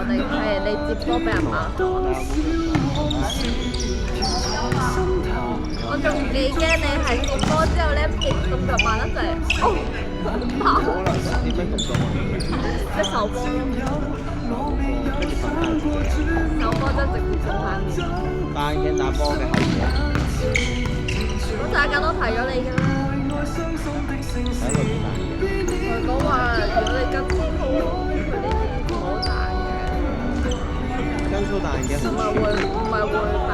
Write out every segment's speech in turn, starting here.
定係你接波俾人馬咗？我仲幾驚你係接波之後咧，接動作慢得滯，跑。可能點樣動作即係手波咯，跟住瞓下自己啊！手波真係直接上下面。但係驚打波嘅後果，咁大家都睇咗你㗎啦。睇佢點打。佢講話如果你跟操，佢哋唔好彈嘅，跟操彈嘅好處，唔係會爆，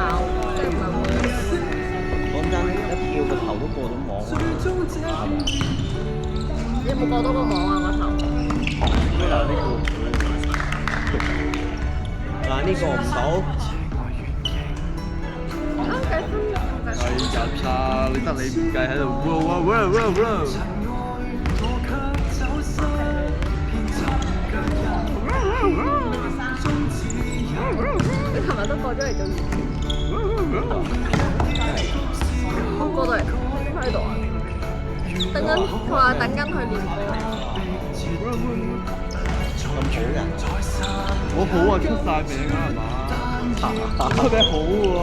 即係唔係會。講真，一跳個頭都過到網啊，係咪？你有冇過到個網啊？個頭？嗱呢個唔到。係人啊！你得你唔計喺度，你琴日都過咗嚟做完，我過到嚟點喺度啊？等緊，佢話等緊佢練波。咁好人，我好啊，出晒名啦係嘛？我哋好喎，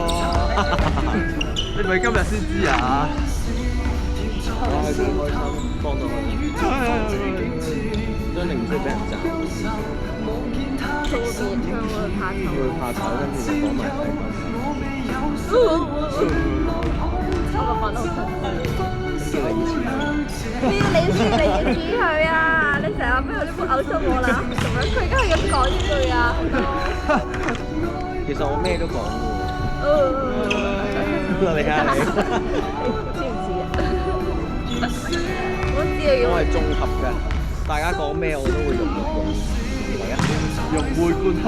你咪今日先知啊？我係幾開心，幫到佢，將你唔需要俾人讚，做演唱會怕醜，會怕醜，跟住就講埋睇講我個瞓得好辛叫你以前，苦。你要煮佢啊！你成日俾我呢杯嘔出我啦，咁樣佢而家係咁講呢句啊！其實我咩都講嘅喎，你睇下你，知唔知啊？我知啊，我係綜合嘅，大家講咩我都會用，第一融會貫通。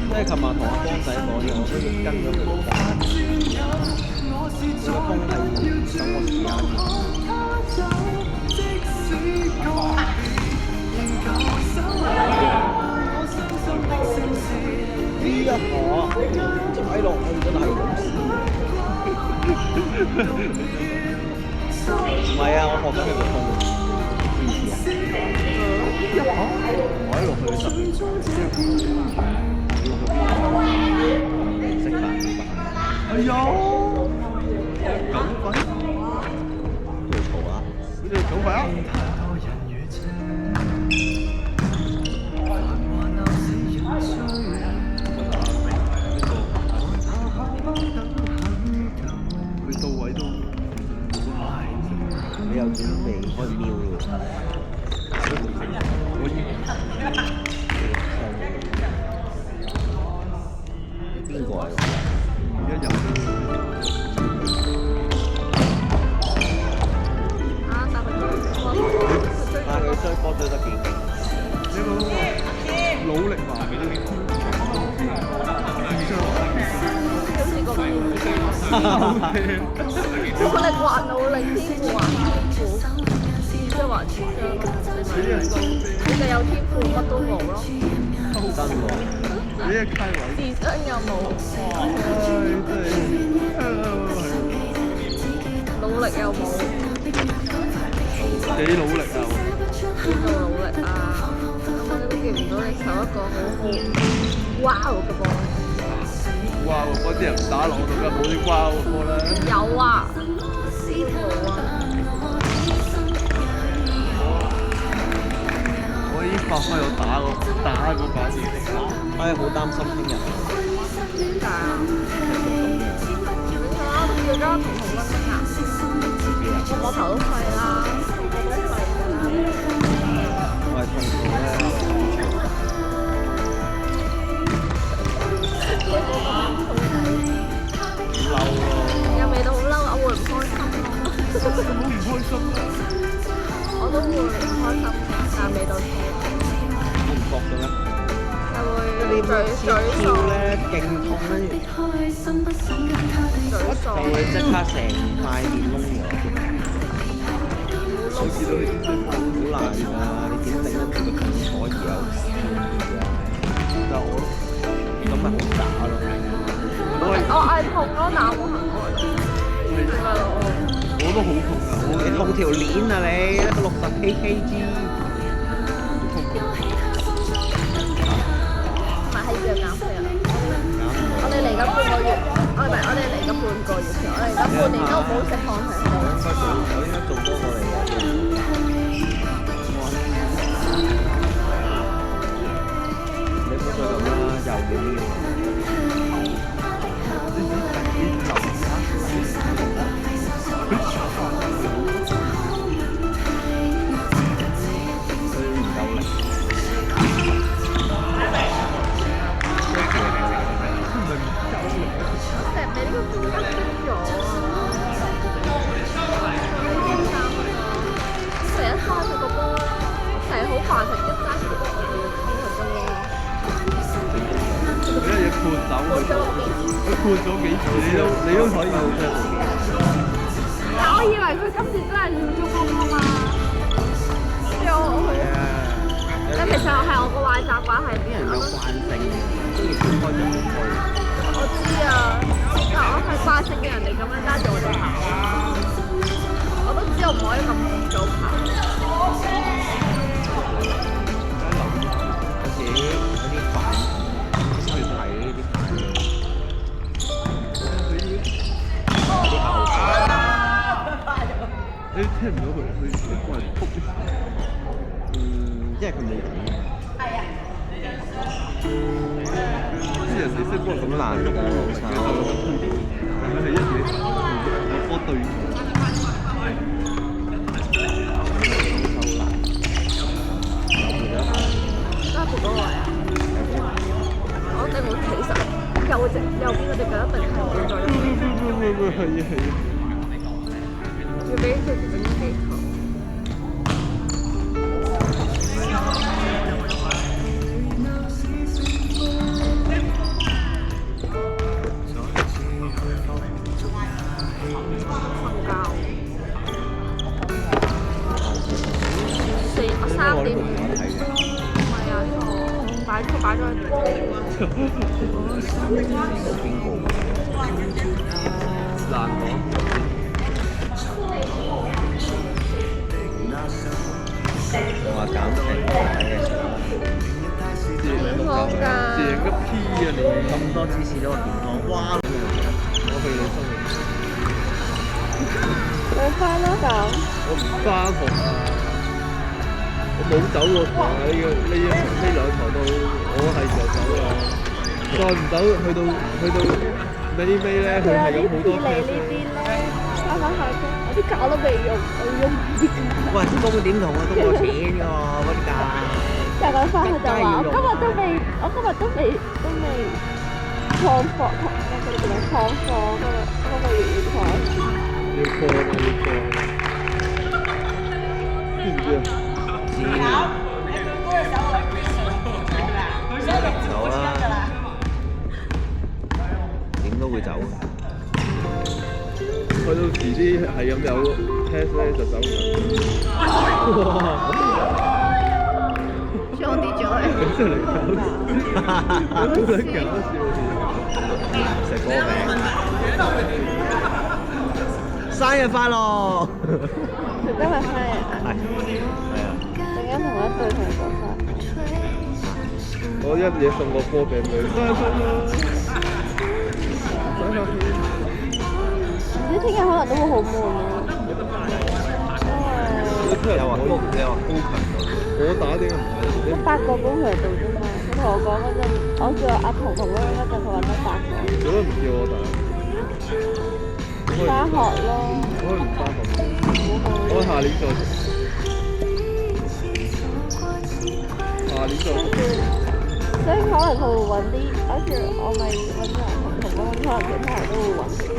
即係琴日同阿光仔講嘢，我都要跟咗佢講。佢個風係等我試下。呢一下踩落去真係好事。唔係啊，我學緊佢個風，知唔知啊？踩落去實。識辦哎呀！狗肺，佢嘈啊！你哋狗肺啊！佢到位都你有準備可以瞄嘅。邊個啊？而家有但係佢追波追得幾勁。你個努力話俾你聽，好似個面我力還努力，天賦還天賦，即係還智商。你哋有天賦乜都冇咯，真喎！你一開位，智商又冇，努力又冇，幾努力啊！邊度努力啊？咁我都見唔到你受一個好哇嘅波。哇！嗰啲人唔打落我度嘅，冇啲哇波啦。有啊，冇啊。我已經發揮咗打嗰把嘢嚟啦。我係好擔心聽日。點解啊？點解啊？要咗同同溫升啊？我頭都廢啦，我都廢㗎啦。我係痛苦咧。嬲咯！又未到好嬲，我會唔開心咯。好唔開心啊！我都會唔開心，但係未到錯。你唔覺嘅咩？係會你沮跳喪，咧勁痛咧，沮喪。就會即刻成塊面燶咗。我見到你啲真係好難㗎，你點頂得住個痛楚而有事啊？但我咁咪好渣咯！我係痛咯，但我冇行開。點解咯？我都好痛啊！你痛條鏈啊你，一個60kg。唔係係要減肥啊！我哋嚟緊半個月，我哋嚟緊半個月嘅，我哋而家半年都冇食放題好。我應該做多過你嘅。你唔好再咁啦，又幾呢個。判咗幾次，你都可以冇出。但我以為佢今次真係要足功啊嘛，即係我好。但其實係我個壞習慣係啲人有慣性，中意半開就半開。我知啊，但我係慣性嘅人哋咁樣揸住我哋跑，我都知我唔可以咁早跑。有時嗰啲飯去睇啲飯。你聽唔到佢幫人撲。因為佢冇人。係啊。啲人哋識幫人咁難㗎，老細。但係一嘢我幫對住。揸住嗰個位啊！我一定會企實，右邊嗰隻腳一定係會再要俾佢整幾頭。3點5。唔係啊，擺咗喺度。難講。我話減肥健康㗎。正個屁啊你！咁多次試咗個健康，哇！我去你生活。你翻啦咁。我唔翻學啊！我冇走過堂啊！呢兩堂都我係就走啦，再唔走去到尾咧，佢係咁好多 test。呢啲咧，翻返下工，我啲假都未用，我要用啲假。喂，工點同啊？工過錢㗎喎，嗰啲假。就咁翻去就話，我今日都未創貨，嗰啲叫咩創貨嗰個月要創。要破啊！知唔知啊？走啦，點都會走。去到遲啲係咁有 test 咧就走。哇！雙啲咗你。真係搞笑，好撚搞笑食波餅。生日快樂！今日生日啊？係啊。陣間同我一對同你講生日。我一嘢送個波餅佢，生日快樂！唔知聽日可能都會好悶咯，因為你話高強度，我打點唔係。得8個高強度啫嘛。佢同我講嗰陣，我叫阿彤同嗰陣，佢話得8個。做乜唔叫我打？返學咯。我唔返學。我下年再做。下年再做。所以可能佢會揾啲，好似我咪揾咗阿彤同嗰陣，可能其他人都會揾其他。呢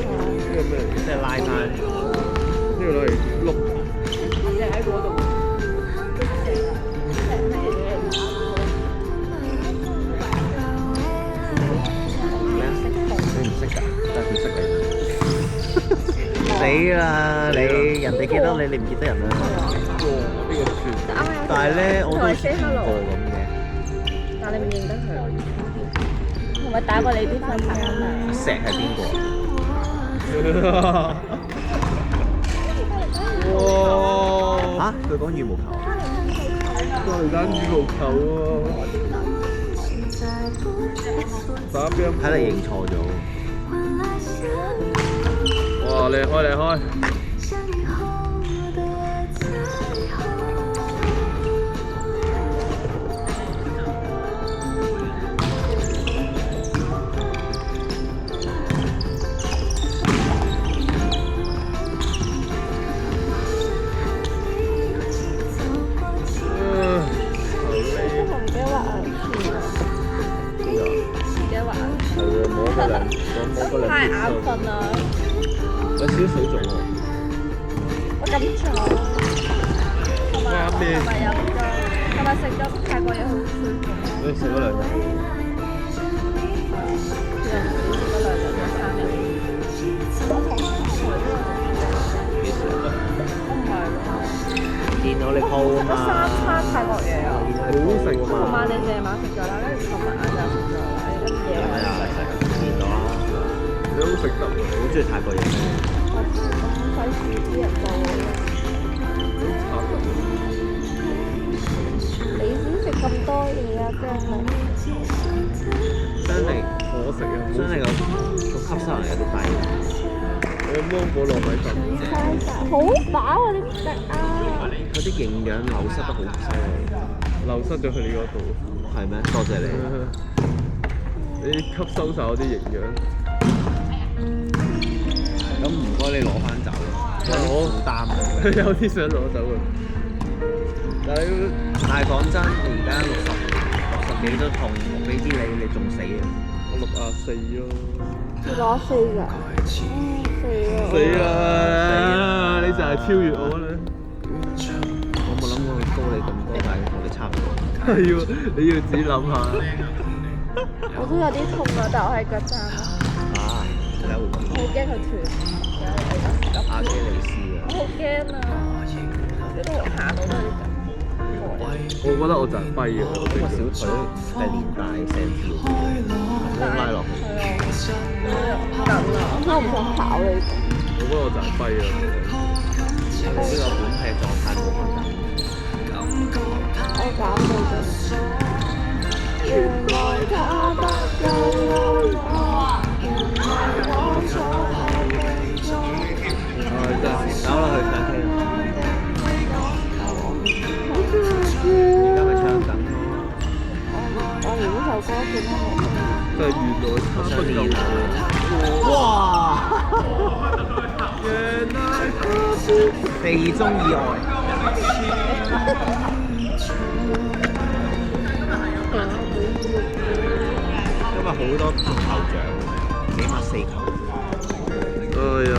個咩嚟？即係拉單。呢個攞嚟碌。你喺嗰度。你唔識㗎，但係佢識㗎。死啦！你人哋記得你，你唔記得人啦。呢個算。但係咧，我都好似見過咁嘅。但你唔認得佢，同埋打過你啲分牌啊？石係邊個？哇！嚇！佢講羽毛球。雷丹羽毛球喎，打乒乓。睇嚟認錯咗。哇！你開你開。太眼瞓啦！有少少水腫喎。我咁嘈，同埋我今日飲咗，今日食咗泰國嘢好舒服。你食咗2日？食咗2日定3日？我同幾時啊？我唔係見到你 po 啊嘛。 3餐泰國嘢啊！好食喎。琴晚你夜晚食咗啦，跟住琴日晏晝食咗啦，跟住夜晚係啊，食見到啦。你好食得喎，好中意泰國嘢咩？我咁費事啲人做喎。好慘你先食咁多嘢啊，張力！真係可惜啊！真係個吸收能力都低。我芒果糯米飯。好飽啊！你唔食啊？嗰啲營養流失得好犀利。流失咗去你嗰度。係咩？多謝你。你吸收晒我啲營養。咁唔該你攞翻走啦，有啲負擔嘅。有啲想攞走啊！但係但係講真，你而家60幾都痛，我俾啲你仲死啊！我64咯。你攞4㗎？死啦！你就係超越我啦！我冇諗過佢高你咁多，但係同你差唔多。係要你要自己諗下。我都有啲痛啊，但我係腳踭咯。啊，點解會咁？好驚佢斷。阿基里斯啊！我好驚啊！你都行到都係啲咁。我覺得我就係跛嘅，我個小腿係連帶成條咁拉落去。緊啊！我唔想跑你。我覺得我就係跛啊！呢個本體狀態冇問題。我減到咗。原來他不夠愛我，原來我所愛的愛。真係走啦，去唱 K 啦！而家咪唱緊咯。我連呢首歌叫乜名？就係原來他不夠愛。哇！原來他地中意外。今日好多足球獎，起碼4球。哎呀！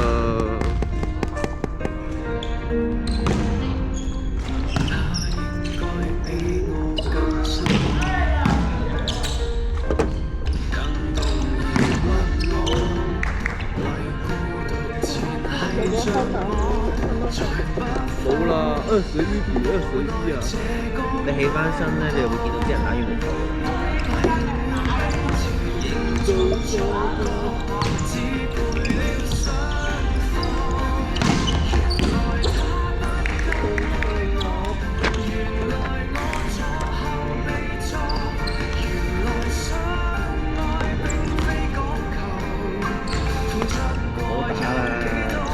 冇啦，21比21啊！你起翻身咧，你就會見到啲人打羽毛球。唔好打啦，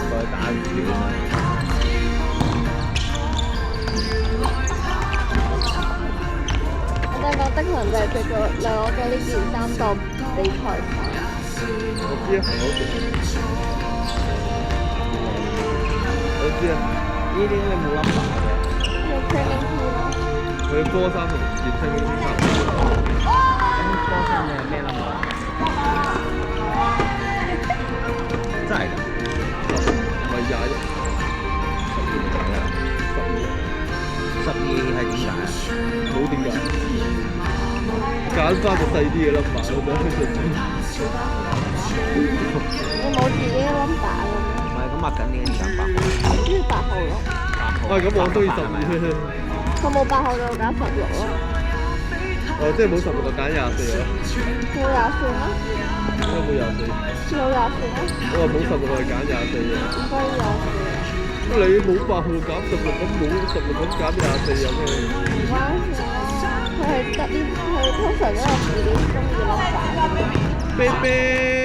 再打唔斷啦。我聽講的確就係着咗攞咗呢件衫當比賽衫。我知啊，我知啊，呢啲你冇諗法嘅。有 training T 咯。佢波衫同健身嗰啲差唔多。咁波衫你係咩諗法？真係㗎？唔係21，1212係點解啊？冇點解？揀翻個細啲嘅 number 咯，你冇自己嘅 number 㗎咩？唔係，咁抹緊點解揀8號？我中意8號咯。喂，咁我中意12。佢冇8號就揀16咯。哦，即係冇16就揀24咯。冇24咩？應該冇24。冇24咩？我話冇16就揀24嘅。應該24。咁你冇8號揀16，咁冇16咁揀24有咩？唔關事啊。得呢，佢通常都有附啲中意 number 咁咯。啤啤。